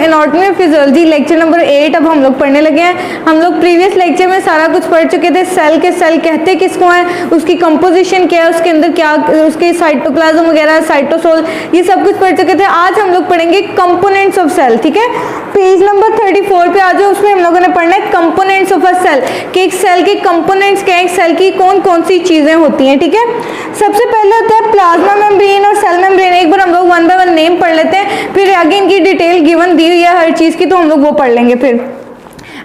Anatomy of physiology lecture number 8 अब हम लोग पढ़ने लगे हैं। हम लोग प्रीवियस लेक्चर में सारा कुछ पढ़ चुके थे। सेल के सेल कहते किसको हैं, उसकी कंपोजिशन क्या है, उसके अंदर क्या, उसके साइटोप्लाज्म वगैरह, साइटोसोल, ये सब कुछ पढ़ चुके थे। आज हम लोग पढ़ेंगे कंपोनेंट्स ऑफ सेल। ठीक है, पेज नंबर 34 पे आ जाओ। उसमें हम लोगों ने पढ़ना है कंपोनेंट्स ऑफ अ सेल, कि एक सेल के कंपोनेंट्स क्या है, एक सेल की कौन कौन सी चीजें होती हैं। ठीक है, सबसे पहले होता है प्लाज्मा मेम्ब्रेन और सेल मेम्ब्रेन। एक बार हम लोग वन बाय वन नेम पढ़ लेते हैं, फिर आगे इनकी डिटेल गिवन दी हुई है हर चीज की, तो हम लोग वो पढ़ लेंगे। फिर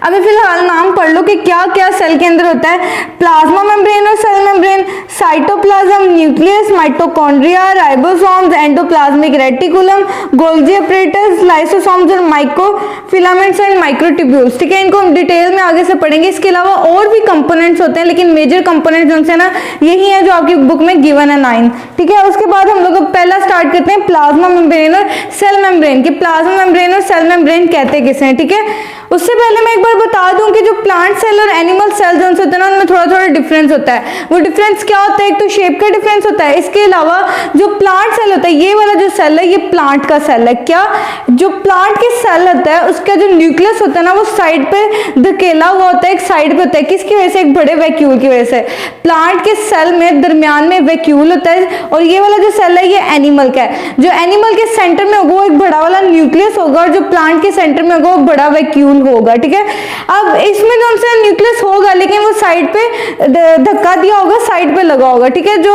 अभी फिलहाल नाम पढ़ लो कि क्या क्या सेल के अंदर होता है। प्लाज्मा मेम्ब्रेन और cell membrane, cytoplasm, nucleus, mitochondria, ribosomes, endoplasmic reticulum, Golgi apparatus, lysosomes और माइक्रोफिलामेंट्स एंड माइक्रोट्यूब्यूल्स। ठीक है, इनको हम डिटेल में आगे से पढ़ेंगे। इसके अलावा और भी कंपोनेंट्स होते हैं, लेकिन मेजर कंपोनेंट्स उनसे ना यही है जो आपकी बुक में गिवन है 9। ठीक है, उसके बाद हम लोग पहला स्टार्ट करते हैं प्लाज्मा मेम्ब्रेन और सेल मेम्ब्रेन की। प्लाज्मा मेम्ब्रेन और सेल मेम्ब्रेन कहते किसे हैं। ठीक है, उससे पहले मैं एक बार बता दूं कि जो प्लांट सेल और एनिमल सेल जो होते हैं ना, उनमें थोड़ा थोड़ा डिफरेंस होता है। वो डिफरेंस क्या होता है, एक तो शेप का डिफरेंस होता है। इसके अलावा जो प्लांट सेल होता है, ये वाला जो सेल है ये प्लांट का सेल है। क्या, जो प्लांट के सेल होता है उसका जो न्यूक्लियस होता है ना, वो साइड पे धकेला हुआ होता है, एक साइड पे होता है। किसकी वजह से, एक बड़े वैक्यूल की वजह से। प्लांट के सेल में दरमियान में वैक्यूल होता है, और ये वाला जो सेल है ये एनिमल का है। जो एनिमल के सेंटर में होगा वो एक बड़ा वाला न्यूक्लियस होगा, और जो प्लांट के सेंटर में होगा वो बड़ा वैक्यूल होगा। ठीक है, अब इसमें जो हमसे न्यूक्लियस होगा, लेकिन वो साइड पे धक्का दिया होगा, साइड पे लगा होगा। ठीक है, जो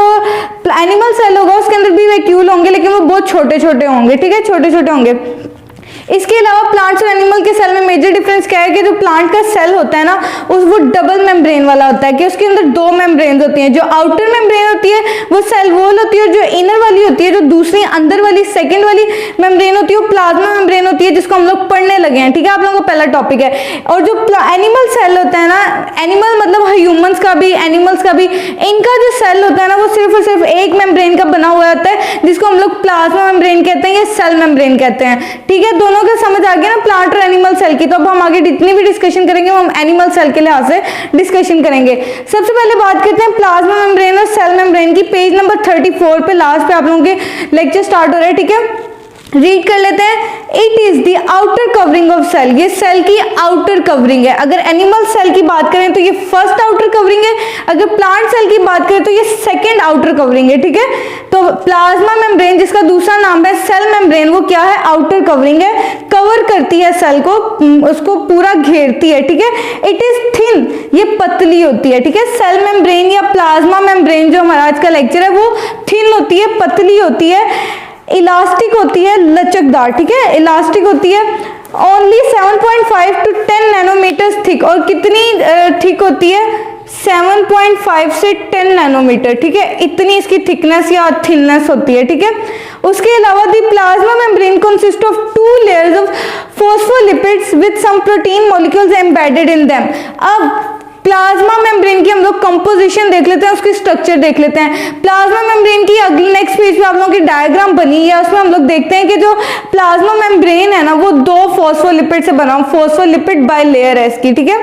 एनिमल सेल होगा उसके अंदर भी वैक्यूल होंगे, लेकिन वो बहुत छोटे छोटे होंगे। ठीक है, छोटे छोटे होंगे। इसके अलावा प्लांट्स और एनिमल के सेल में मेजर डिफरेंस क्या है कि जो प्लांट का सेल होता है ना, वो डबल मेम्ब्रेन वाला होता है, कि उसके अंदर दो मेम्ब्रेन होती हैं। जो आउटर मेम्ब्रेन होती है वो सेल वॉल होती है, और जो इनर वाली होती है, जो दूसरी अंदर वाली सेकंड वाली मेम्ब्रेन होती है, वो प्लाज्मा मेम्ब्रेन होती है, जिसको हम लोग पढ़ने लगे हैं। ठीक है, आप लोगों को पहला टॉपिक है। और जो एनिमल सेल होता है ना, एनिमल मतलब ह्यूमंस का भी, एनिमल्स का भी, इनका जो सेल होता है ना, वो सिर्फ और सिर्फ एक मेम्ब्रेन का बना हुआ होता है, जिसको हम लोग प्लाज्मा मेम्ब्रेन कहते हैं या सेल मेम्ब्रेन कहते हैं। ठीक है, दोनों का समझ आ गया ना, प्लांट और एनिमल सेल की। तो अब हम आगे जितनी भी डिस्कशन करेंगे वो हम एनिमल सेल के लिहाज से डिस्कशन करेंगे। सबसे पहले बात करते हैं प्लाज्मा मेम्ब्रेन और सेल मेम्ब्रेन की। पेज नंबर 34 पे लास्ट पे आप लोगों के लेक्चर स्टार्ट हो रहे हैं। ठीक है, रीड कर लेते हैं। It is the outer covering of cell, ये सेल की आउटर कवरिंग है। अगर एनिमल सेल की बात करें तो ये फर्स्ट आउटर कवरिंग है, अगर प्लांट सेल की बात करें तो ये सेकंड आउटर कवरिंग है। ठीक है, तो प्लाज्मा मेम्ब्रेन जिसका दूसरा नाम है सेल मेम्ब्रेन, वो क्या है, आउटर कवरिंग है, कवर करती है सेल को, उसको पूरा घेरती है। ठीक है, इट इज थिन, ये पतली होती है। ठीक है, सेल मेम्ब्रेन या प्लाज्मा मेम्ब्रेन जो हमारा आज का लेक्चर है वो थिन होती है, पतली होती है, इलास्टिक होती है, लचकदार। ठीक है, इलास्टिक होती है, ओनली 7.5 to 10 नैनोमीटर थिक। और कितनी थिक होती है, 7.5 से 10 नैनोमीटर। ठीक है, इतनी इसकी थिकनेस या थिननेस होती है। ठीक है, उसके अलावा the plasma membrane consist of 2 layers of phospholipids with some protein molecules embedded in them. अब प्लाज्मा मेम्ब्रेन की हम लोग कंपोजिशन देख लेते हैं, उसकी स्ट्रक्चर देख लेते हैं। प्लाज्मा मेम्ब्रेन की अगली नेक्स्ट पेज पे आप लोगों की डायग्राम बनी है, उसमें हम लोग देखते हैं कि जो प्लाज्मा मेम्ब्रेन है ना, वो 2 फॉस्फोलिपिड से बना, फॉस्फोलिपिड बाय लेयर है इसकी। ठीक है,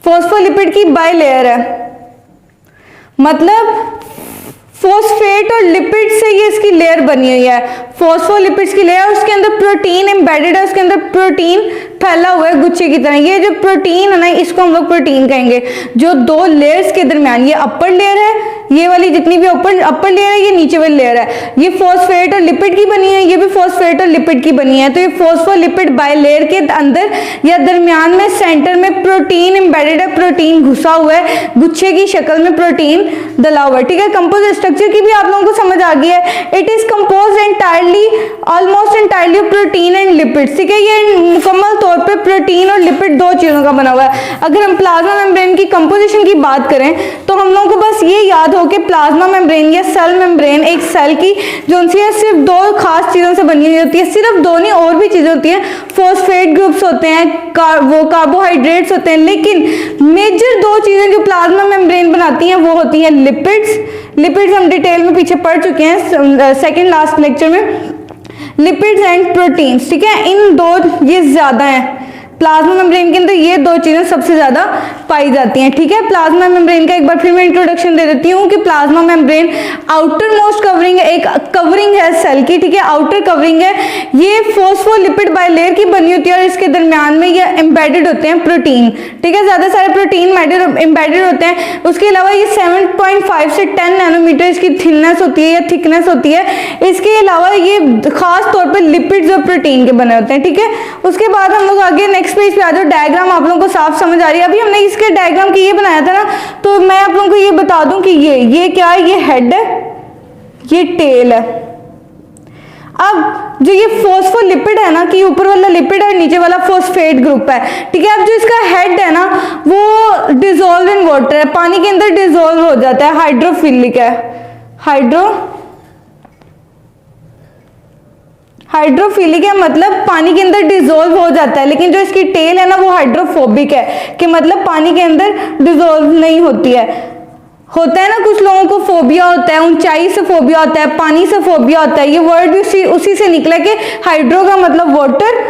फॉस्फोलिपिड की बाय लेयर है, मतलब फॉस्फेट और लिपिड से ये इसकी लेयर बनी हुई है, फॉस्फोलिपिड्स की लेयर। उसके अंदर प्रोटीन एम्बेडेड है, उसके अंदर प्रोटीन फैला हुआ है गुच्छे की तरह। ये जो प्रोटीन है ना, इसको हम लोग प्रोटीन कहेंगे। जो 2 लेयर्स के दरमियान, ये अपर लेयर है, ये वाली जितनी भी अपर लेयर है, ये नीचे वाली लेयर है, ये फॉस्फेट और लिपिड की बनी है, ये भी फॉस्फेट और लिपिड की बनी है। तो ये फॉस्फोलिपिड बाय लेयर के अंदर या दरमियान में सेंटर में प्रोटीन एम्बेडेड है, प्रोटीन घुसा हुआ है, गुच्छे की शक्ल में प्रोटीन डला हुआ है। ठीक है, कंपोज स्ट्रक्चर की भी आप लोगों को समझ आ गई है। It is compose entirely, almost entirely protein and lipid. ठीक है, ये मुकम्मल तौर पे प्रोटीन और लिपिड 2 चीजों का बना हुआ है। अगर हम प्लाज्मा मेम्ब्रेन की कंपोजिशन की बात करें तो हम लोगों को बस ये याद हो कि प्लाज्मा मेम्ब्रेन या सेल मेम्ब्रेन एक सेल की जो है सिर्फ 2 खास चीजों से बनी हुई होती है। सिर्फ 2 नहीं, और भी चीजें होती हैं, फॉस्फेट ग्रुप्स होते हैं, वो कार्बोहाइड्रेट्स होते हैं, लेकिन मेजर 2 चीजें जो प्लाज्मा मेम्ब्रेन बनाती हैं वो होती हैं लिपिड्स। लिपिड्स हम डिटेल में पीछे पढ़ चुके हैं सेकंड लास्ट लेक्चर में, लिपिड्स एंड प्रोटीन्स। ठीक है, इन 2 ये ज्यादा है प्लाज्मा मेम्ब्रेन के अंदर, ये 2 चीजें सबसे ज्यादा पाई जाती हैं। ठीक है, प्लाज्मा मेम्ब्रेन का एक बार फिर मैं इंट्रोडक्शन दे देती हूँ कि plasma membrane outer most covering, एक कवरिंग है सेल की। ठीक है, आउटर कवरिंग है, ये फॉस्फोलिपिड बाइलेयर की बनी होती है और इसके दरमियान में ये एम्बेडेड होते हैं प्रोटीन। ठीक है, ज्यादा सारे प्रोटीन एम्बेडेड होते हैं। उसके अलावा ये 7.5 से 10 नैनोमीटर इसकी थिननेस होती है या थिकनेस होती है। इसके अलावा ये खास तौर पर लिपिड्स और प्रोटीन के बने होते हैं। ठीक है, उसके बाद हम लोग आगे नेक्स्ट पेज पे आ जाओ। डायग्राम आप लोगों को साफ समझ आ रही है? अभी हमने इसके डायग्राम की ये बनाया था ना, तो मैं आप लोगों को ये बता दूं कि ये क्या है, ये हेड है, ये टेल है। अब जो ये फॉस्फोलिपिड है ना, कि ऊपर वाला लिपिड है, नीचे वाला फॉस्फेट ग्रुप है। ठीक है, अब जो इसका हेड है ना, वो डिसॉल्व इन वाटर है, पानी के अंदर डिसॉल्व हो जाता है, हाइड्रोफिलिक है, हाइड्रोफिलिक है, मतलब पानी के अंदर डिसॉल्व हो जाता है। लेकिन जो इसकी टेल है ना, वो हाइड्रोफोबिक है, कि मतलब पानी के अंदर डिसॉल्व नहीं होती है। होता है ना, कुछ लोगों को फोबिया होता है, ऊंचाई से फोबिया होता है, पानी से फोबिया होता है। ये वर्ड भी उसी से निकला कि हाइड्रो का मतलब वाटर,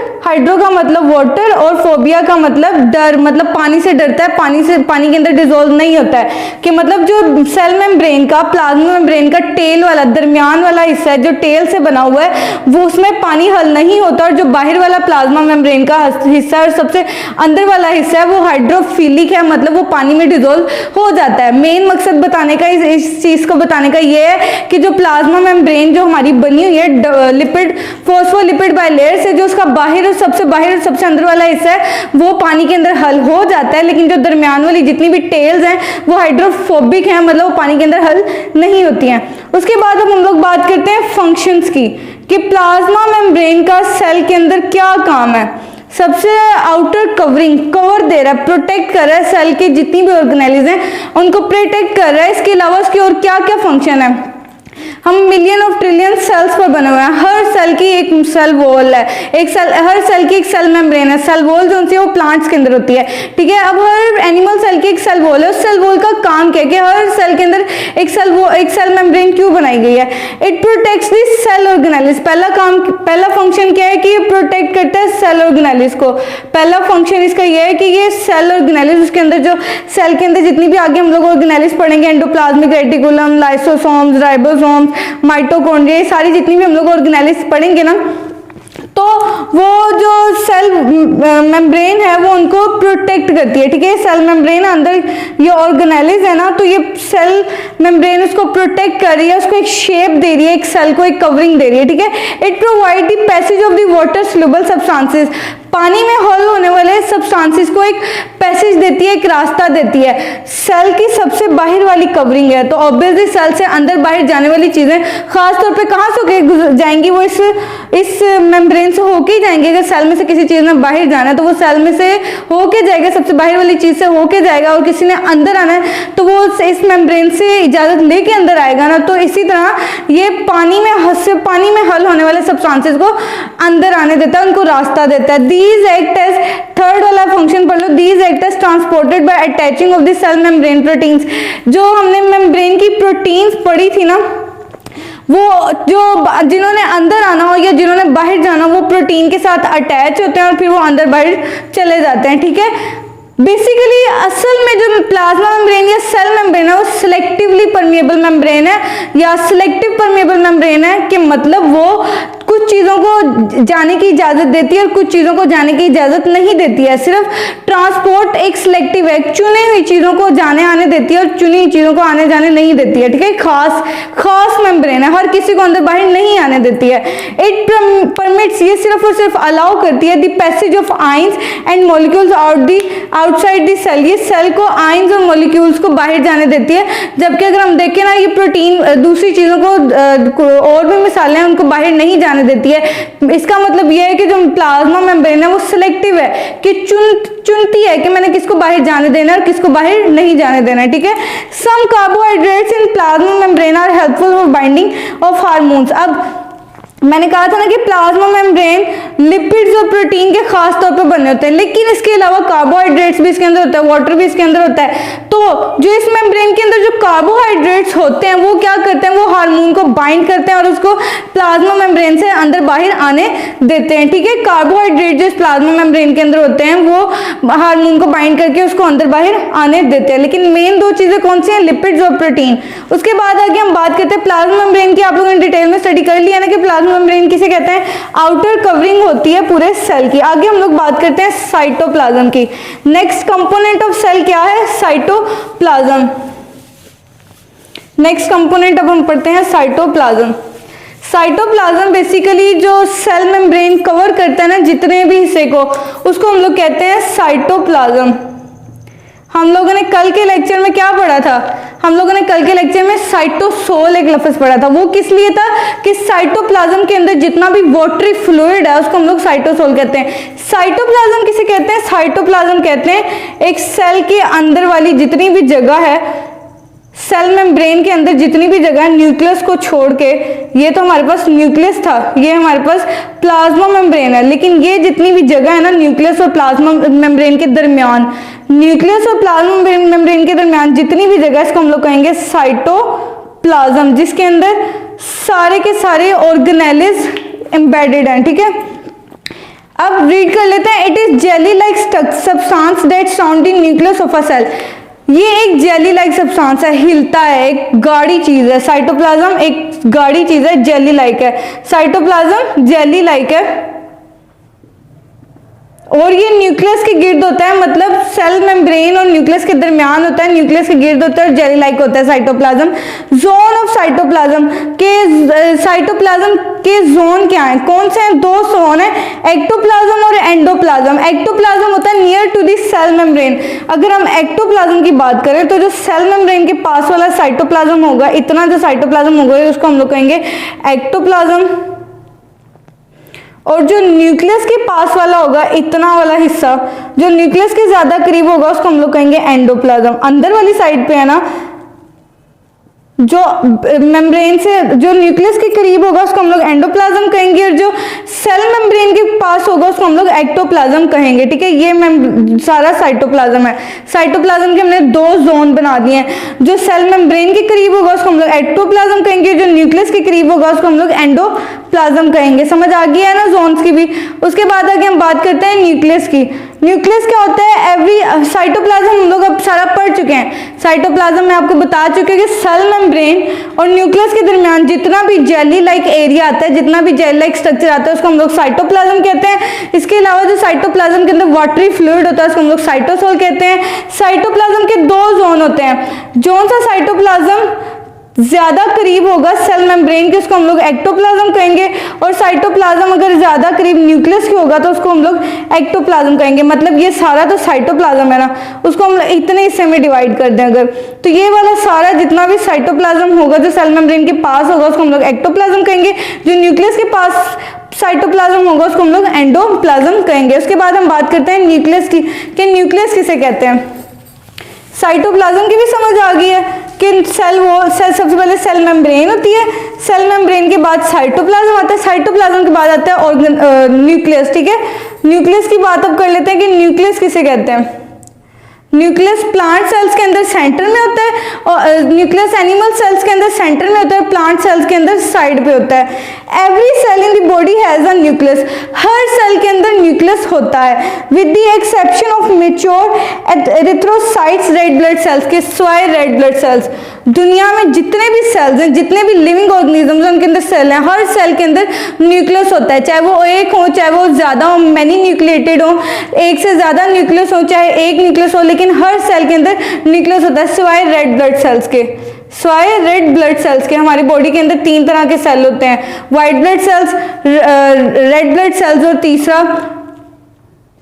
और फोबिया का मतलब डर, मतलब पानी से डरता है, पानी के अंदर डिसॉल्व नहीं होता है। कि मतलब जो सेल मेम्ब्रेन का, प्लाज्मा मेम्ब्रेन का टेल वाला, दरमियान वाला हिस्सा है जो टेल से बना हुआ है, वो उसमें पानी हल नहीं होता, और जो बाहर वाला प्लाज्मा मेम्ब्रेन का हिस्सा है और सबसे अंदर वाला हिस्सा है, वो हाइड्रोफिलिक है, मतलब वो पानी में डिसॉल्व हो जाता है। मेन मकसद बताने का, इस चीज को बताने का ये है कि जो प्लाज्मा मेम्ब्रेन जो हमारी बनी हुई है लिपिड, फॉस्फोलिपिड बाइलेयर से, जो उसका बाहर और सबसे अंदर वाला हिस्सा है, वो पानी के अंदर हल हो जाता है। लेकिन जो दरमियान वाली जितनी भी टेल्स हैं, वो हाइड्रोफोबिक हैं, मतलब वो पानी के अंदर हल नहीं होती हैं। उसके बाद अब हम लोग बात करते हैं फंक्शंस की, कि प्लाज्मा मेम्ब्रेन का सेल के अंदर क्या काम है। सबसे आउटर कवरिंग, कवर दे रहा है, प्रोटेक्ट कर रहा है, सेल के जितनी भी ऑर्गेनेल्स हैं उनको प्रोटेक्ट कर रहा है। इसके अलावा उसकी और क्या क्या फंक्शन है? हम मिलियन ऑफ ट्रिलियन सेल्स पर बने हुए हैं। हर सेल की एक सेल वॉल है, हर सेल की एक सेल मेम्ब्रेन है। सेल वॉल जो होती है वो प्लांट्स के अंदर होती है। ठीक है, अब हर एनिमल सेल की एक सेल वॉल है। उस सेल वॉल का काम क्या है कि हर सेल के अंदर एक सेल मेम्ब्रेन क्यों बनाई गई है? It protects the cell organelles. पहला फंक्शन क्या है कि ये प्रोटेक्ट करता है सेल ऑर्गेनेल्स को। पहला फंक्शन इसका ये है कि ये सेल ऑर्गेनेल्स, उसके अंदर जो सेल के अंदर जितनी भी आगे हम लोग ऑर्गेनेल्स पढ़ेंगे, endoplasmic reticulum, lysosomes, ribosomes, mitochondria, सारी जितनी भी हम लोग ऑर्गेनेल्स पढ़ेंगे ना, तो वो जो सेल मेम्ब्रेन है वो उनको प्रोटेक्ट करती है। ठीक है, सेल मेम्ब्रेन अंदर ये ऑर्गेनेल्स है ना, तो ये सेल मेम्ब्रेन उसको प्रोटेक्ट कर रही है, उसको एक शेप दे रही है, एक सेल को एक कवरिंग दे रही है। ठीक है, it provide the passage of the water soluble substances. पानी में हॉल होने वाले सब्सटेंसेस को एक पैसेज देती है, एक रास्ता देती है। सेल की सबसे बाहर वाली कवरिंग है, तो ऑब्वियसली सेल से अंदर बाहर जाने वाली चीजें खास तौर पे कहाँ से होके जाएंगी? वो इस मेम्ब्रेन से होके ही जाएंगे। अगर सेल में से किसी चीज में बाहर जाना है तो वो सेल में से होके जाएगा, सबसे बाहर वाली चीज से होके जाएगा। और किसी ने अंदर आना है तो वो इस मेम्ब्रेन से इजाजत लेके अंदर आएगा ना। तो इसी तरह ये पानी में हल होने वाले सब्सटेंसेस को अंदर आने देता है, उनको रास्ता देता है। These act as, थर्ड वाला फंक्शन पढ़ लो, these act as transported by attaching of the cell membrane proteins। जो हमने मेम्ब्रेन की प्रोटीन्स पढ़ी थी ना, वो जो जिन्होंने अंदर आना हो या जिन्होंने बाहर जाना, वो प्रोटीन के साथ अटैच होते हैं और फिर वो अंदर बाहर चले जाते हैं। ठीक है, बेसिकली असल में जो प्लाज्मा मेम्ब्रेन या सेल मेम्ब्रेन है वो सिलेक्टिवली परमिएबल मेम्ब्रेन है या सिलेक्टिव परमिएबल मेम्ब्रेन है, कि मतलब वो कुछ चीजों को जाने की इजाजत देती है और कुछ चीजों को जाने की इजाजत नहीं देती है। सिर्फ ट्रांसपोर्ट एक सिलेक्टिव है, चुनी हुई चीजों को जाने आने देती है और चुनी हुई चीजों को आने जाने नहीं देती है। ठीक है, खास मेम्ब्रेन है, हर किसी को अंदर बाहर नहीं आने देती है। इट परमिट्स, ये सिर्फ और सिर्फ अलाउ करती है the passage of ions and molecules outside the cell. ये सेल को आयंस और मॉलिक्यूल्स को बाहर जाने देती है। जबकि अगर हम देखें ना, ये प्रोटीन दूसरी चीजों को और भी मिसालें हैं, उनको बाहर नहीं जाने देती है। इसका मतलब यह है कि जो प्लाज्मा मेम्ब्रेन है वो सिलेक्टिव है, कि चुनती है कि मैंने किसको बाहर जाने देना है और किसको बाहर नहीं जाने देना है। ठीक है, some carbohydrates in plasma membrane are helpful for binding of hormones. अब मैंने कहा था ना कि प्लाज्मा मेम्ब्रेन लिपिड्स और प्रोटीन के खास तौर पर बने होते हैं, लेकिन इसके अलावा कार्बोहाइड्रेट्स भी इसके अंदर होता है, वाटर भी इसके अंदर होता है। तो जो इस मेम्ब्रेन के अंदर जो कार्बोहाइड्रेट्स होते हैं वो क्या करते हैं, वो हार्मोन को बाइंड करते हैं और उसको प्लाज्मा मेम्ब्रेन से अंदर बाहर आने देते हैं। ठीक है, कार्बोहाइड्रेट जो इस प्लाज्मा मेम्ब्रेन के अंदर होते हैं वो हार्मोन को बाइंड करके उसको अंदर बाहर आने देते हैं। लेकिन मेन दो चीजें कौन सी हैं, लिपिड्स और प्रोटीन। उसके बाद आगे हम बात करते हैं प्लाज्मा मेम्ब्रेन की। आप लोगों ने डिटेल में स्टडी कर लिया ना कि प्लाज्मा मेम्ब्रेन किसे कहते हैं, आउटर कवरिंग होती है पूरे सेल की। आगे हम लोग बात करते हैं साइटोप्लाज्म की। नेक्स्ट कंपोनेंट ऑफ सेल क्या है, साइटोप्लाज्म। नेक्स्ट कंपोनेंट अब हम पढ़ते हैं साइटोप्लाज्म। साइटोप्लाज्म बेसिकली जो सेल मेम्ब्रेन कवर करता है ना जितने भी हिस्से को, उसको हम लोग कहते हैं साइटोप्लाज्म। हम लोगों ने कल के लेक्चर में क्या पढ़ा था, हम लोगों ने कल के लेक्चर में साइटोसोल एक लफ्ज पढ़ा था। वो किस लिए था कि साइटोप्लाज्म के अंदर जितना भी वाटरी फ्लूइड है उसको हम लोग साइटोसोल कहते हैं। साइटोप्लाज्म किसे कहते हैं, साइटोप्लाज्म कहते हैं एक सेल के अंदर वाली जितनी भी जगह है, सेल मेम्ब्रेन के अंदर जितनी भी जगह है न्यूक्लियस को छोड़ के, ये तो हमारे पास न्यूक्लियस था, ये हमारे पास प्लाज्मा मेम्ब्रेन है, लेकिन ये जितनी भी जगह है ना न्यूक्लियस और प्लाज्मा मेम्ब्रेन के दरमियान, न्यूक्लियस और प्लाज्मा मेम्ब्रेन के दरमियान जितनी भी जगह, इसको हम लोग कहेंगे साइटोप्लाज्म, जिसके अंदर सारे के सारे ऑर्गेनेल्स एम्बेडेड हैं। ठीक है, अब रीड कर लेते हैं। It is jelly like substance that surround in nucleus of a cell. ये एक जेली लाइक सब्सटेंस है, हिलता है, एक गाढ़ी चीज है। साइटोप्लाज्म एक गाढ़ी चीज है, जेली लाइक है। साइटोप्लाज्म जेली लाइक है और ये न्यूक्लियस के गिर्द होता है, मतलब सेल मेम्ब्रेन और न्यूक्लियस के दरमियान होता है, न्यूक्लियस के गिर्द होता है और जेली लाइक होता है साइटोप्लाज्म। जोन ऑफ साइटोप्लाज्म के जोन क्या है, कौन से हैं, दो जोन है, एक्टोप्लाज्म और एंडोप्लाज्म। एक्टोप्लाज्म होता है near to the cell membrane. अगर हम एक्टोप्लाज्म की बात करें तो जो सेल मेम्ब्रेन के पास वाला साइटोप्लाज्म होगा, इतना जो साइटोप्लाज्म होगा उसको हम लोग कहेंगे एक्टोप्लाज्म, और जो न्यूक्लियस के पास वाला होगा, इतना वाला हिस्सा जो न्यूक्लियस के ज्यादा करीब होगा उसको हम लोग कहेंगे एंडोप्लाज्म। अंदर वाली साइड पे है ना, जो मेम्ब्रेन से जो न्यूक्लियस के करीब होगा उसको हम लोग एंडोप्लाज्म कहेंगे, और जो सेल मेम्ब्रेन के पास होगा उसको हम लोग एक्टोप्लाज्म कहेंगे। ठीक है, ये सारा साइटोप्लाज्म है। साइटोप्लाज्म के हमने दो जोन बना दिए हैं, जो सेल मेम्ब्रेन के करीब होगा उसको हम लोग एक्टोप्लाज्म कहेंगे, जो न्यूक्लियस के करीब होगा उसको हम लोग एंडोप्लाज्म कहेंगे। समझ आ गया है ना जोन्स की भी। उसके बाद आगे हम बात करते हैं न्यूक्लियस की। न्यूक्लियस क्या होता है, एवरी साइटोप्लाज्म हम लोग अब सारा पढ़ चुके हैं। साइटोप्लाज्म में आपको बता चुके हैं कि सेल मेम्ब्रेन और न्यूक्लियस के दरमियान जितना भी जेली लाइक एरिया आता है, जितना भी जेली लाइक स्ट्रक्चर आता है उसको हम लोग साइटोप्लाज्म कहते हैं। इसके अलावा जो साइटोप्लाज्म के अंदर वाटरी फ्लूइड होता है उसको हम लोग साइटोसोल कहते हैं। साइटोप्लाज्म के दो जोन होते हैं, जोन सा साइटोप्लाज्म ज्यादा करीब होगा सेल मेम्ब्रेन के उसको हम लोग एक्टोप्लाज्म कहेंगे, और साइटोप्लाज्म अगर ज्यादा करीब न्यूक्लियस के होगा तो उसको हम लोग एक्टोप्लाज्म कहेंगे। मतलब ये सारा तो साइटोप्लाज्म है ना, उसको हम इतने हिस्से में डिवाइड कर दें अगर, तो ये वाला सारा जितना भी साइटोप्लाज्म होगा जो सेल मेम्ब्रेन के पास होगा उसको हम लोग एक्टोप्लाज्म कहेंगे, जो न्यूक्लियस के पास साइटोप्लाज्म होगा उसको हम लोग एंडोप्लाज्म कहेंगे। उसके बाद हम बात करते हैं न्यूक्लियस की, कि न्यूक्लियस किसे कहते हैं। साइटोप्लाज्म की भी समझ आ गई है कि सेल सबसे पहले सेल मेम्ब्रेन होती है, सेल मेम्ब्रेन के बाद साइटोप्लाज्म आता है, साइटोप्लाज्म के बाद आता है न्यूक्लियस। ठीक है, न्यूक्लियस की बात अब कर लेते हैं कि न्यूक्लियस किसे कहते हैं। न्यूक्लियस प्लांट सेल्स के अंदर सेंटर में होता है, और न्यूक्लियस एनिमल सेल्स के अंदर सेंटर में होता है, प्लांट सेल्स के अंदर साइड पे होता है। Every cell in the body has a nucleus, हर सेल के अंदर न्यूक्लियस होता है, with the exception of mature erythrocytes red blood cells के सिवाय रेड ब्लड सेल्स। दुनिया में जितने भी सेल्स हैं, जितने भी लिविंग ऑर्गेनिजम्स उनके अंदर सेल हैं, हर सेल के अंदर न्यूक्लियस होता है, चाहे वो एक हो चाहे वो ज्यादा हो, मैनी न्यूक्लिएटेड हो, एक से ज्यादा न्यूक्लियस हो चाहे एक न्यूक्लियस हो, लेकिन हर सेल के अंदर न्यूक्लियस होता है सिवाय रेड ब्लड सेल्स के। सिवाय रेड ब्लड सेल्स के हमारी बॉडी के अंदर तीन तरह के सेल होते हैं, white blood cells, red blood sales और तीसरा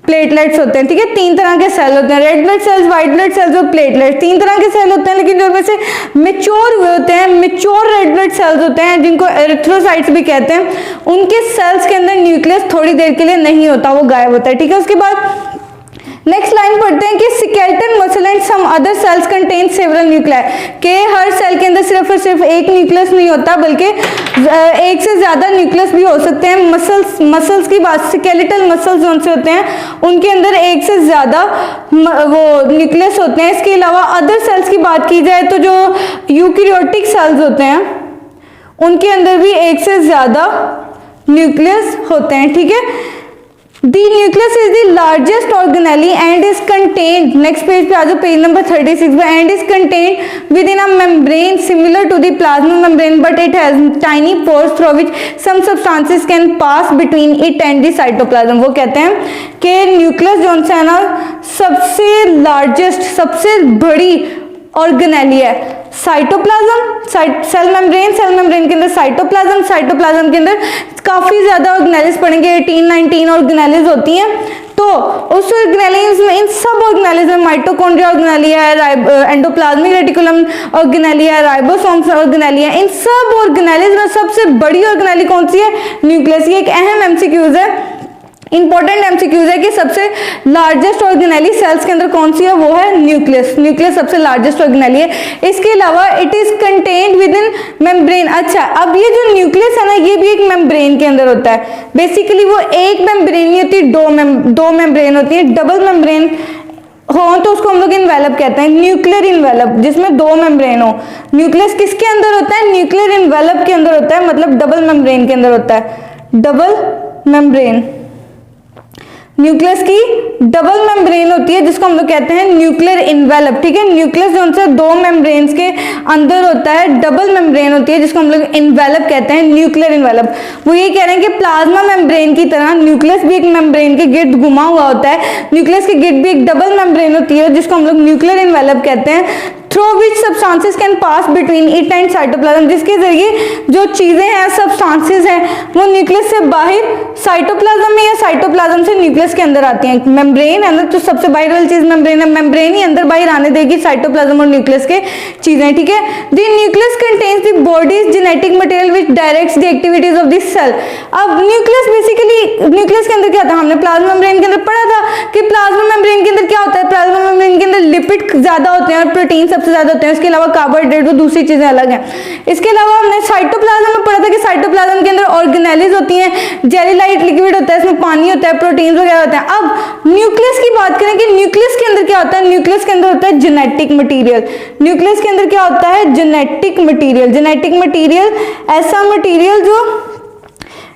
प्लेटलेट्स होते हैं। ठीक है, तीन तरह के सेल होते हैं, red blood sales, white blood cells और प्लेटलेट्स, तीन तरह के सेल होते हैं। लेकिन जो उनमें से मेच्योर हुए होते हैं, मेच्योर रेड ब्लड सेल्स होते हैं जिनको एरिथ्रोसाइट्स भी कहते हैं, उनके सेल्स के अंदर न्यूक्लियस थोड़ी देर के लिए नहीं होता, वो गायब होता है। ठीक है, उसके बाद नेक्स्ट लाइन पढ़ते हैं कि skeleton muscle and some other cells contain several nuclei, के हर सेल के अंदर सिर्फ और सिर्फ एक न्यूक्लियस नहीं होता बल्कि एक से ज्यादा न्यूक्लियस भी हो सकते हैं। मसल्स की बात, स्केलेटल मसल्स जो से होते हैं उनके अंदर एक से ज्यादा वो न्यूक्लियस होते हैं। इसके अलावा अदर सेल्स की बात की जाए तो जो यूकैरियोटिक सेल्स होते हैं उनके अंदर भी एक से ज्यादा न्यूक्लियस होते हैं, ठीक है। The nucleus is the largest organelle and is contained, next page पे आ जाओ, पेज नंबर 36 पे, and is contained within a membrane similar to the plasma membrane but it has tiny pores through which some substances can pass between it and the cytoplasm। वो कहते हैं कि nucleus जो है ना सबसे लार्जेस्ट, सबसे बड़ी ऑर्गेनेली है। साइटोप्लाज्म, सेल मेम्ब्रेन के अंदर साइटोप्लाज्म के अंदर काफी ज्यादा ऑर्गेनेलिस पढ़ेंगे, 18-19 ऑर्गेनेलिस होती हैं। तो उस ऑर्गेनेलिस में, इन सब ऑर्गेनेलिस में माइटोकॉन्ड्रिया ऑर्गेनेली है, एंडोप्लाज्मिक रेटिकुलम ऑर्गेनेली है, राइबोसोम्स ऑर्गेनेली है। इन सब ऑर्गेनेलिस में सबसे बड़ी ऑर्गेनेली कौन सी है? न्यूक्लियस। ये एक अहम एमसीक्यूज है, इंपॉर्टेंट एमसीक्यूज है कि सबसे लार्जेस्ट ऑर्गेनेली सेल्स के अंदर कौन सी है? वो है न्यूक्लियस। न्यूक्लियस सबसे लार्जेस्ट ऑर्गेनेली है। इसके अलावा it is contained with in membrane. अच्छा, अब ये जो न्यूक्लियस है ना, ये भी एक मेम्ब्रेन के अंदर होता है। बेसिकली वो एक मेम्ब्रेन नहीं होती, दो मेम्ब्रेन होती है। डबल मेम्ब्रेन हो तो उसको हम लोग इन्वेलप कहते हैं, न्यूक्लियर इन्वेलप, जिसमें दो मेम्ब्रेन हो। न्यूक्लियस किसके अंदर होता है? न्यूक्लियर इन्वेलप के अंदर होता है, मतलब डबल मेम्ब्रेन के अंदर होता है। डबल मेम्ब्रेन, न्यूक्लियस की डबल मेम्ब्रेन होती है जिसको हम लोग कहते हैं न्यूक्लियर इन्वेलप, ठीक है। न्यूक्लियस जो उनसे दो मेम्ब्रेन्स के अंदर होता है, डबल मेम्ब्रेन होती है जिसको हम लोग इन्वेलप कहते हैं, न्यूक्लियर इन्वेलप। वो ये कह रहे हैं कि प्लाज्मा मेम्ब्रेन की तरह न्यूक्लियस भी एक मेम्ब्रेन के गिर्द घुमा हुआ होता है। न्यूक्लियस के गिर्द भी एक डबल मेम्ब्रेन होती है जिसको हम लोग न्यूक्लियर इन्वेलप कहते हैं। Through which substances can pass between it and cytoplasm, जिसके जरिए जो चीजें हैं, सब्सटेंसेस हैं, वो न्यूक्लियस से बाहर साइटोप्लाज्म में या साइटोप्लाज्म से न्यूक्लियस के अंदर आती हैं। मेम्ब्रेन है ना, तो सबसे बाहर वाली चीज मेम्ब्रेन है, मेम्ब्रेन ही अंदर बाहर आने देगी साइटोप्लाज्म और न्यूक्लियस के चीजें, ठीक है। The nucleus contains the body's genetic material which directs the activities of the cell. अब न्यूक्लियस बेसिकली, न्यूक्लियस के अंदर क्या था? हमने प्लाज्मा मेम्ब्रेन के अंदर पढ़ा था कि प्लाज्मा मेम्ब्रेन के अंदर क्या होता है? प्लाज्मा मेम्ब्रेन के अंदर लिपिड ज्यादा होते हैं और प्रोटीन सबसे ज्यादा होते हैं। इसके अलावा कार्बोहाइड्रेट, वो दूसरी चीजें अलग हैं। इसके अलावा हमने साइटोप्लाज्म में पढ़ा था कि साइटोप्लाज्म के अंदर ऑर्गेनेलीज होती हैं, जेली लाइट लिक्विड होता है, इसमें पानी होता है, प्रोटीन वगैरह होते हैं। अब न्यूक्लियस की बात करें कि न्यूक्लियस के अंदर क्या होता है? न्यूक्लियस के अंदर होता है जेनेटिक मटीरियल। न्यूक्लियस के अंदर क्या होता है? Genetic material. जेनेटिक मटीरियल ऐसा मटीरियल जो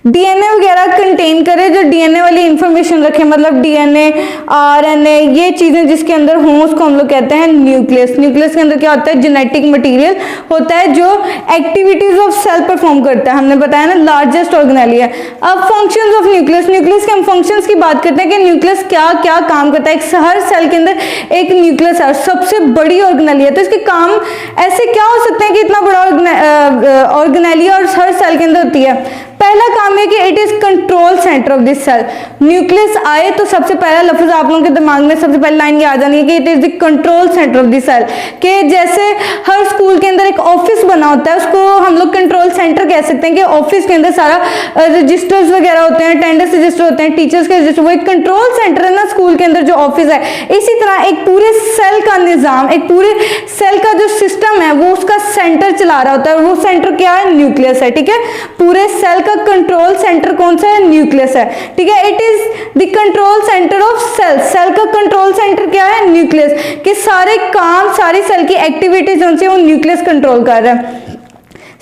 डीएनए वगैरह कंटेन करे, जो डीएनए वाली इंफॉर्मेशन रखे, मतलब डीएनए, आरएनए, ये चीजें जिसके अंदर हों उसको हम लोग कहते हैं न्यूक्लियस। न्यूक्लियस के अंदर क्या होता है? जेनेटिक मटेरियल होता है जो एक्टिविटीज ऑफ सेल परफॉर्म करता है। हमने बताया ना लार्जेस्ट ऑर्गेनेली है। अब फंक्शंस ऑफ न्यूक्लियस, न्यूक्लियस के हम फंक्शंस की बात करते हैं कि न्यूक्लियस क्या क्या काम करता है। हर सेल के अंदर एक न्यूक्लियस है और सबसे बड़ी ऑर्गेनेली है, तो इसके काम ऐसे क्या हो सकते हैं कि इतना बड़ा ऑर्गेनेली और हर सेल के अंदर होती है? पहला काम है कि it is control centre of this cell. Nucleus आए तो सबसे पहला लफ्ज आप लोगों के दिमाग में सबसे पहले लाइन याद आनी है कि it is the control centre of this cell. कि जैसे हर स्कूल के अंदर एक ऑफिस बना होता है, उसको हम लोग कंट्रोल सेंटर कह सकते हैं कि ऑफिस के अंदर सारा रजिस्टर्स वगैरह होते हैं, अटेंडेंस रजिस्टर होते हैं, टीचर्स के रजिस्टर, वो एक कंट्रोल सेंटर है ना स्कूल के अंदर जो ऑफिस है। इसी तरह एक पूरे सेल का निजाम, एक पूरे सेल का जो सिस्टम है वो उसका सेंटर चला रहा होता है, वो सेंटर क्या है? न्यूक्लियस है, ठीक है। पूरे सेल का कंट्रोल सेंटर कौन सा है? न्यूक्लियस है, ठीक है। It is the control centre of cell. Cell का कंट्रोल सेंटर क्या है? न्यूक्लियस। कि सारे काम, सारी सेल की एक्टिविटीज जो है वो न्यूक्लियस कंट्रोल कर रहा है।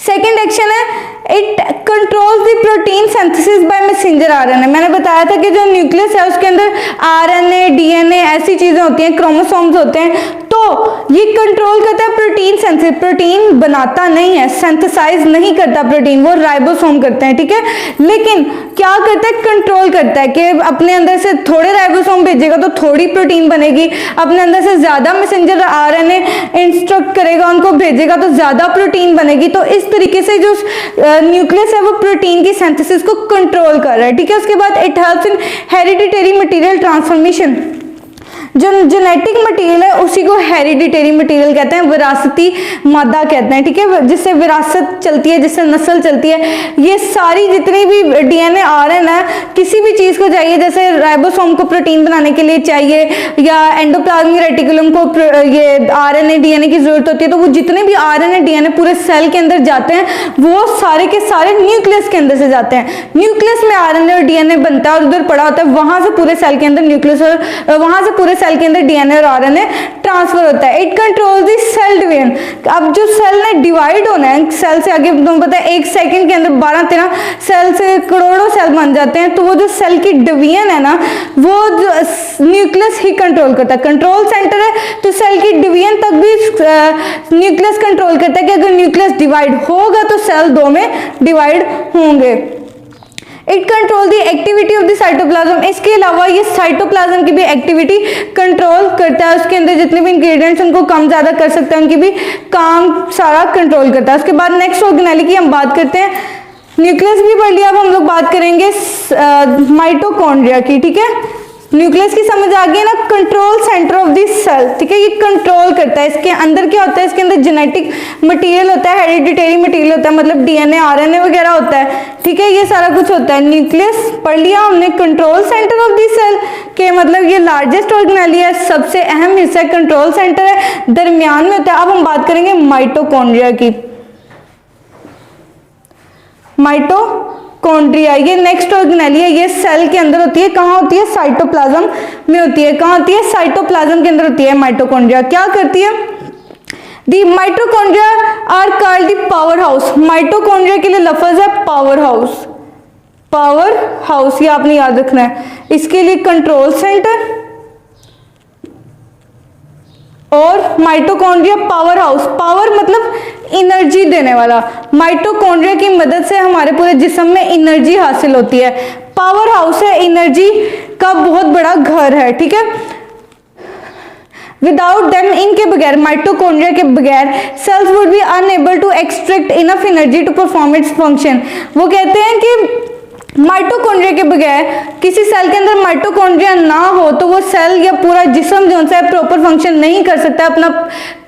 सेकेंड एक्शन है, it controls the protein synthesis by messenger RNA. मैंने बताया था कि जो न्यूक्लियस है उसके अंदर आरएनए, डीएनए ऐसी चीजें होती हैं, क्रोमोसोम्स होते हैं, तो ये कंट्रोल करता है प्रोटीन सिंथेसिस। प्रोटीन बनाता नहीं है, सिंथेसाइज नहीं करता प्रोटीन, वो राइबोसोम करते हैं, ठीक है। लेकिन क्या करता है? कंट्रोल करता है कि अपने अंदर से थोड़े राइबोसोम भेजेगा तो थोड़ी प्रोटीन बनेगी, अपने अंदर से ज्यादा मैसेंजर आरएनए इंस्ट्रक्ट करेगा, उनको भेजेगा तो ज्यादा प्रोटीन बनेगी। तो इस तरीके से जो न्यूक्लियस है वो प्रोटीन की सिंथेसिस को कंट्रोल कर रहा है, ठीक है। उसके बाद it helps in hereditary material transformation. जो जेनेटिक मटेरियल है उसी को हेरिडिटरी मटेरियल कहते हैं, विरासती मादा कहते हैं, ठीक है, जिससे विरासत चलती है, जिससे नस्ल चलती है। ये सारी जितनी भी डीएनए आरएन है, किसी भी चीज को चाहिए, जैसे राइबोसोम को प्रोटीन बनाने के लिए चाहिए या एंडोप्लाज्मिक रेटिकुलम को ये आरएनए डीएनए की जरूरत होती है, तो वो जितने भी आरएनए डीएनए पूरे सेल के अंदर जाते हैं वो सारे के सारे न्यूक्लियस के अंदर से जाते हैं। न्यूक्लियस में आरएनए और डीएनए बनता है और उधर पड़ा होता है, वहां से पूरे सेल के अंदर न्यूक्लियस और वहां से पूरे सेल के अंदर डीएनए और आरएनए ट्रांसफर होता है। It control the cell division. अब जो सेल ने डिवाइड होना है, सेल से आगे तुमको पता है 1 सेकंड के अंदर 12-13 सेल से करोड़ों सेल बन जाते हैं, तो वो जो सेल की डिवीजन है ना, वो न्यूक्लियस ही कंट्रोल करता है। कंट्रोल सेंटर है तो सेल की डिवीजन तक भी न्यूक्लियस कंट्रोल करता है कि अगर न्यूक्लियस डिवाइड होगा तो सेल 2 में डिवाइड होंगे। It control the activity of the cytoplasm. इसके अलावा ये साइटोप्लाज्म की भी एक्टिविटी कंट्रोल करता है, उसके अंदर जितने भी इंग्रेडिएंट्स उनको कम ज्यादा कर सकता है, उनकी भी काम सारा कंट्रोल करता है। उसके बाद नेक्स्ट ऑर्गेनेली की हम बात करते हैं, न्यूक्लियस भी पढ़ लिया, अब हम लोग बात करेंगे माइटोकॉन्ड्रिया की, ठीक है। न्यूक्लियस की समझ आ गई ना, control centre of the cell, ठीक है, ये कंट्रोल करता है। इसके अंदर क्या होता है, इसके अंदर जेनेटिक मटेरियल होता है, हेरिडिटरी मटेरियल होता है, मतलब डीएनए आरएनए वगैरह होता है, ठीक है, ये सारा कुछ होता है। न्यूक्लियस पढ़ लिया हमने। Control centre of the cell के मतलब ये लार्जेस्ट ऑर्गेनेली है, सबसे अहम हिस्सा कंट्रोल सेंटर है, दरमियान में होता है। अब हम बात करेंगे माइटोकॉन्ड्रिया की। माइटोकॉन्ड्रिया ये नेक्स्ट ऑर्गेनेली है, ये सेल के अंदर होती है। कहाँ होती है? साइटोप्लाज्म में होती है। कहाँ होती है? साइटोप्लाज्म के अंदर होती है माइटोकॉन्ड्रिया। क्या करती है? The mitochondria are called the power house. Mitochondria के लिए लफ्ज है पावर हाउस। पावर हाउस ये आपने याद रखना है। इसके लिए कंट्रोल सेंटर और माइटोकॉन्ड्रिया पावर हाउस। पावर मतलब एनर्जी देने वाला। माइटोकॉन्ड्रिया की मदद से हमारे पूरे जिस्म में एनर्जी हासिल होती है। पावर हाउस है, एनर्जी का बहुत बड़ा घर है, ठीक है। विदाउट देम, इनके बगैर, माइटोकॉन्ड्रिया के बगैर cells would be unable to extract enough energy to perform its function. वो कहते हैं कि माइटोकॉन्ड्रिया के बगैर, किसी सेल के अंदर माइटोकॉन्ड्रिया ना हो तो वो सेल या पूरा जिस्म जो है प्रॉपर फंक्शन नहीं कर सकता, अपना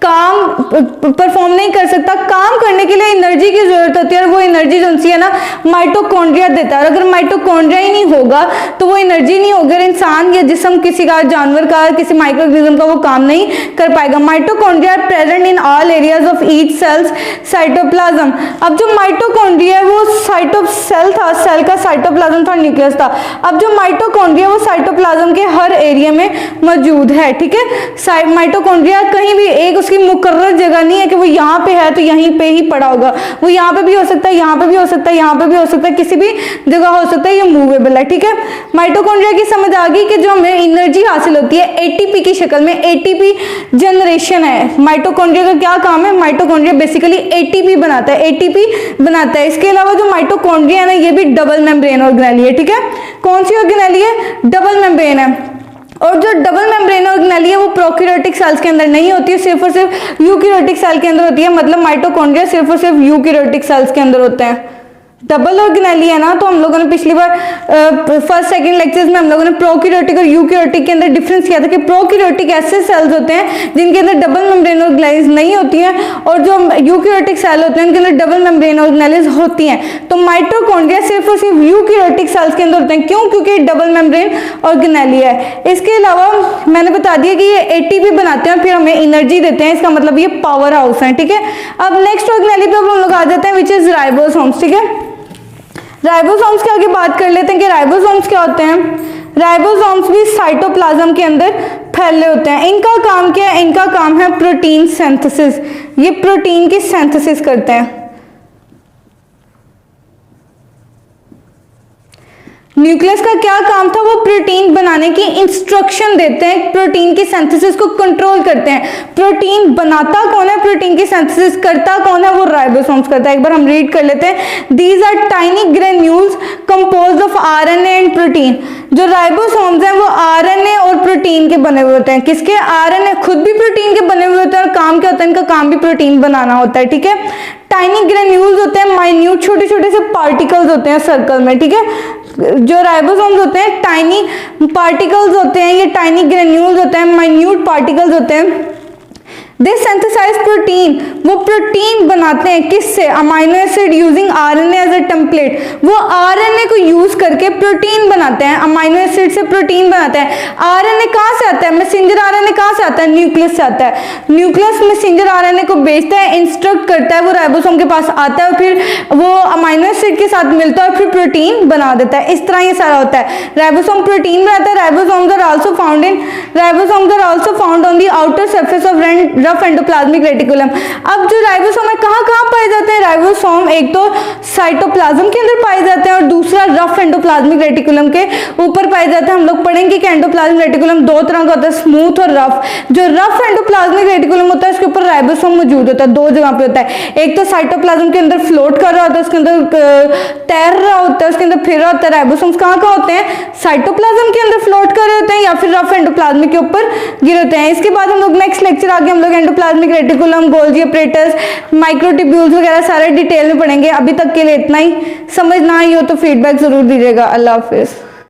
काम परफॉर्म नहीं कर सकता। काम करने के लिए एनर्जी की जरूरत होती है और वो एनर्जी जो है ना माइटोकॉन्ड्रिया देता है। और अगर माइटोकॉन्ड्रिया ही नहीं होगा तो वो एनर्जी नहीं होगी, इंसान या जिस्म किसी का, जानवर का, किसी माइक्रोऑर्गेनिज्म का वो काम नहीं कर पाएगा। Mitochondria are present in all areas of each cells cytoplasm. अब जो माइटोकॉन्ड्रिया है वो सेल था, सेल का साइटोप्लाज्म था, न्यूक्लियस था। अब जो माइटोकॉन्ड्रिया वो साइटोप्लाज्म के हर एरिया में मौजूद है, ठीक है। माइटोकॉन्ड्रिया कहीं भी एक उसकी मुकर्रर जगह नहीं है कि वो यहाँ पे है तो यहीं पे ही पड़ा होगा। वो यहाँ पे भी हो सकता है, यहाँ पे भी हो सकता है, यहाँ पे भी हो सकता है, किसी भी जगह हो सकता है, ये मूवेबल है, ठीक है। माइटोकॉन्ड्रिया की समझ आ गई कि जो हमें एनर्जी हासिल होती है एटीपी की शक्ल में, एटीपी जनरेशन है। माइटोकॉन्ड्रिया का क्या काम है? माइटोकॉन्ड्रिया बेसिकली एटीपी बनाता है, एटीपी बनाता है। इसके अलावा जो माइटोकॉन्ड्रिया है ना, ये भी डबल मेम्ब्रेन ऑर्गेनेली है, ठीक है। कौन सी ऑर्गेनेली है? डबल मेम्ब्रेन है। और जो डबल मेम्ब्रेन ऑर्गेनेली है वो प्रोकैरियोटिक सेल्स के अंदर नहीं होती है, सिर्फ और सिर्फ यूकैरियोटिक सेल के अंदर होती है। मतलब माइटोकॉन्ड्रिया सिर्फ और सिर्फ यूकैरियोटिक सेल्स के अंदर होते हैं। डबल ऑर्गेनेली है ना, तो हम लोगों ने पिछली बार फर्स्ट सेकंड लेक्चर्स में हम लोगों ने प्रोकैरियोटिक और यूकैरियोटिक के अंदर डिफरेंस किया था कि प्रोकैरियोटिक ऐसे सेल्स होते हैं जिनके अंदर डबल मेम्ब्रेन ऑर्गेनेलीज नहीं होती हैं, और जो यूकैरियोटिक सेल होते हैं उनके अंदर डबल मेम्ब्रेन ऑर्गेनेलीज होती हैं। तो माइटोकॉन्ड्रिया सिर्फ और सिर्फ यूकैरियोटिक सेल्स के अंदर होते हैं। क्यों? क्योंकि डबल मेम्ब्रेन ऑर्गेनेली है। इसके अलावा मैंने बता दिया कि ये एटीपी बनाते हैं, फिर हमें एनर्जी देते हैं, इसका मतलब ये पावर हाउस है, ठीक है। अब नेक्स्ट ऑर्गेनेली पे हम लोग आ जाते हैं विच इज राइबोसोम्स, ठीक है। राइबोसोम्स के आगे बात कर लेते हैं कि राइबोसोम्स क्या होते हैं। राइबोसोम्स भी साइटोप्लाज्म के अंदर फैले होते हैं। इनका काम क्या है? इनका काम है प्रोटीन सिंथेसिस। ये प्रोटीन की सिंथेसिस करते हैं। न्यूक्लियस का क्या काम था? वो प्रोटीन बनाने की इंस्ट्रक्शन देते हैं, प्रोटीन की सिंथेसिस को कंट्रोल करते हैं। प्रोटीन बनाता कौन है? प्रोटीन की सिंथेसिस करता कौन है? वो राइबोसोम्स करता है। एक बार हम रीड कर लेते हैं। These are tiny granules composed of RNA and protein. जो राइबोसोम्स हैं वो आरएनए और प्रोटीन के बने हुए होते हैं। किसके? आरएनए खुद भी प्रोटीन के बने हुए होते हैं और काम क्या होता है? इनका काम भी प्रोटीन बनाना होता है, ठीक है। टाइनी ग्रेन्यूल्स होते हैं, माइन्यूट छोटे छोटे से पार्टिकल्स होते हैं सर्कल में, ठीक है। जो राइबोसोम्स होते हैं टाइनी पार्टिकल्स होते हैं, ये टाइनी ग्रेन्यूल्स होते हैं, माइन्यूट पार्टिकल्स होते हैं। दे सिंथेसाइज प्रोटीन, वो प्रोटीन बनाते हैं किससे? Amino acid using RNA as a template. वो आरएनए को यूज करके प्रोटीन बनाते हैं, अमाइनो एसिड से प्रोटीन बनाते हैं। आरएनए कहाँ से आता है? मैसेंजर आरएनए कहाँ से आता है? न्यूक्लियस से आता है। न्यूक्लियस मैसेंजर आरएनए को भेजता है, इंस्ट्रक्ट करता है, वो राइबोसोम के पास आता है और फिर वो अमाइनो एसिड के साथ मिलता है और फिर प्रोटीन बना देता है। इस तरह ये सारा होता है। राइबोसोम प्रोटीन बनाता है। Ribosomes are also found on the outer surface of rough endoplasmic reticulum. अब जो राइबोसोम है कहाँ पाए जाते हैं? राइबोसोम एक तो साइटोप्लाज्म के अंदर पाए जाते हैं और दूसरा रफ एंडोप्लाज्मिक रेटिकुलम के ऊपर पाए जाते हैं। हम लोग पढ़ेंगे कि एंडोप्लाज्मिक रेटिकुलम दो तरह का होता है, स्मूथ और रफ। जो रफ एंडोप्लाज्मिक रेटिकुलम होता है उसके ऊपर राइबोसोम मौजूद होता है, दो जगह पे होता है। एक तो साइटोप्लाज्म के अंदर फ्लोट कर रहा होता है, उसके अंदर तैर रहा होता है, उसके अंदर फिर रहा होता है। राइबोसोम्स कहाँ होते हैं? साइटोप्लाज्म के अंदर फ्लोट कर रहे होते हैं या फिर रफ एंडोप्लाज्मिक के ऊपर गिर होते हैं। इसके बाद हम लोग नेक्स्ट लेक्चर आगे हम लोग endoplasmic reticulum, Golgi apparatus, microtubules वगैरह सारे डिटेल में पढ़ेंगे। अभी तक के लिए इतना ही। समझ ना आई हो तो फीडबैक जरूर दीजिएगा। अल्लाह हाफिज।